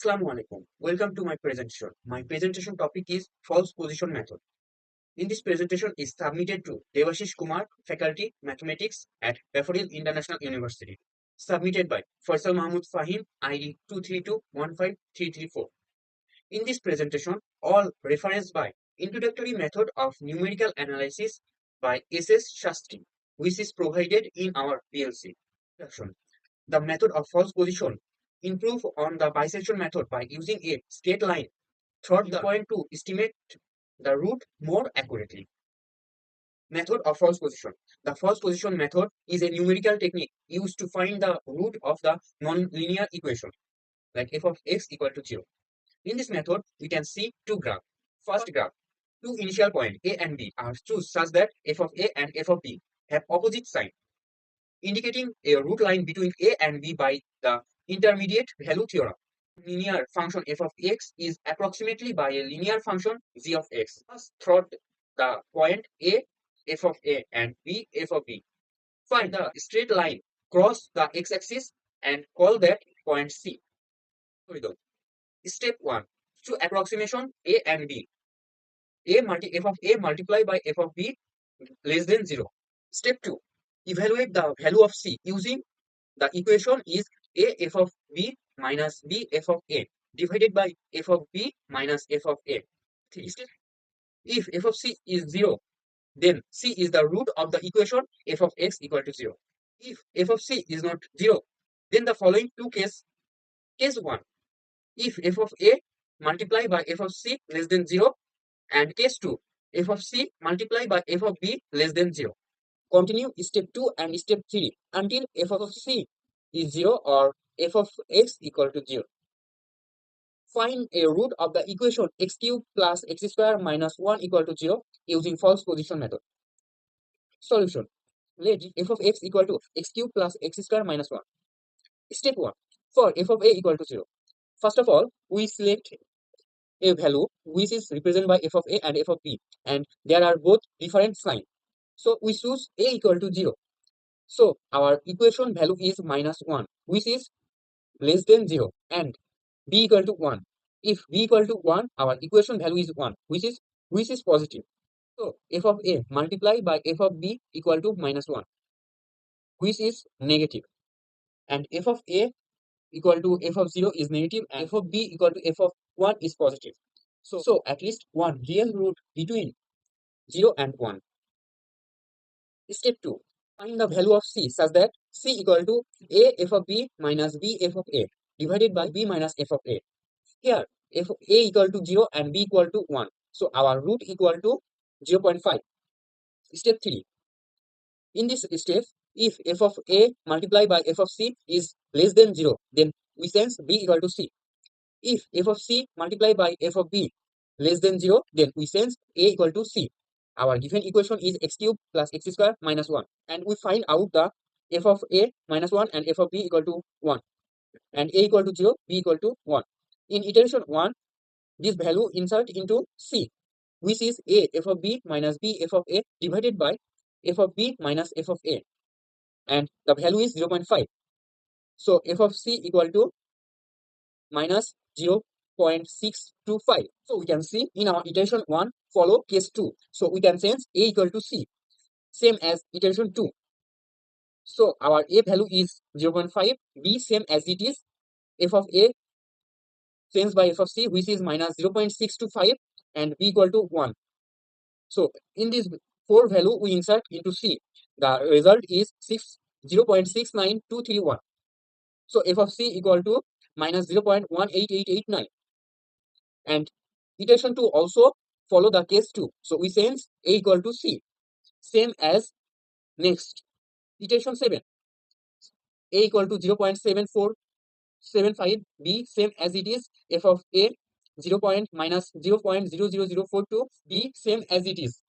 Assalamu alaikum. Welcome to my presentation. My presentation topic is false position method. In this presentation is submitted to Devashish Kumar, Faculty Mathematics at Daffodil International University. Submitted by Faisal Mahmood Fahim, ID 232-15334. In this presentation, all referenced by Introductory Method of Numerical Analysis by S.S. Shastri, which is provided in our PLC. The method of false position improve on the bisection method by using a straight line through the point to estimate the root more accurately. Method of false position. The false position method is a numerical technique used to find the root of the nonlinear equation like f of x equal to 0. In this method, we can see two graphs. First graph, two initial points a and b are chosen such that f of a and f of b have opposite sign, indicating a root line between a and b by the intermediate value theorem. Linear function f of x is approximately by a linear function g of x. Thus, through the point a, f of a, and b, f of b, find the straight line cross the x-axis and call that point C. Step 1. To approximation a and b. F of a multiplied by f of b less than 0. Step 2. Evaluate the value of C using the equation is a f of b minus b f of a divided by f of b minus f of a. If f of c is 0, then c is the root of the equation f of x equal to 0. If f of c is not 0, then the following two cases. Case 1, if f of a multiplied by f of c less than 0, and case 2, f of c multiplied by f of b less than 0. Continue step 2 and step 3 until f of c is 0 or f of x equal to 0. Find a root of the equation x cubed plus x squared minus 1 equal to 0 using false position method. Solution. Let f of x equal to x cubed plus x squared minus 1. Step 1. For f of a equal to 0. First of all, we select a value which is represented by f of a and f of b, and there are both different signs. So we choose a equal to 0. So our equation value is minus 1, which is less than 0, and b equal to 1. If b equal to 1, our equation value is 1, which is positive. So f of a multiplied by f of b equal to minus 1, which is negative. And f of a equal to f of 0 is negative, and f of b equal to f of 1 is positive. So at least one real root between 0 and 1. Step 2. Find the value of c such that c equal to a f of b minus b f of a divided by b minus f of a. Here, f of a equal to 0 and b equal to 1. So our root equal to 0.5. Step 3. In this step, if f of a multiplied by f of c is less than 0, then we sense b equal to c. If f of c multiplied by f of b less than 0, then we sense a equal to c. Our given equation is x cubed plus x squared minus 1. And we find out the f of a minus 1 and f of b equal to 1. And a equal to 0, b equal to 1. In iteration 1, this value insert into c, which is a f of b minus b f of a divided by f of b minus f of a. And the value is 0.5. So f of c equal to minus 0.625. So we can see in our iteration 1 follow case 2. So we can sense a equal to c, same as iteration 2. So our a value is 0.5, b same as it is, f of a changed by f of c, which is minus 0.625, and b equal to 1. So in this 4 value we insert into c. The result is 0.69231. So f of c equal to minus 0.18889. And iteration 2 also follow the case 2. So we sense a equal to c, same as next iteration 7. A equal to 0.7475, b same as it is, f of a 0.00042, b same as it is.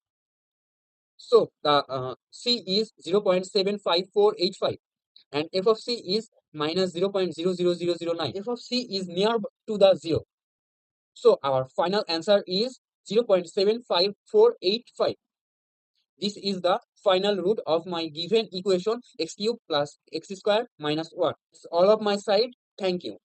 So the c is 0.75485, and f of c is minus 0.00009. F of c is near to the 0. So our final answer is 0.75485. This is the final root of my given equation x cubed plus x squared minus 1. It's all of my side. Thank you.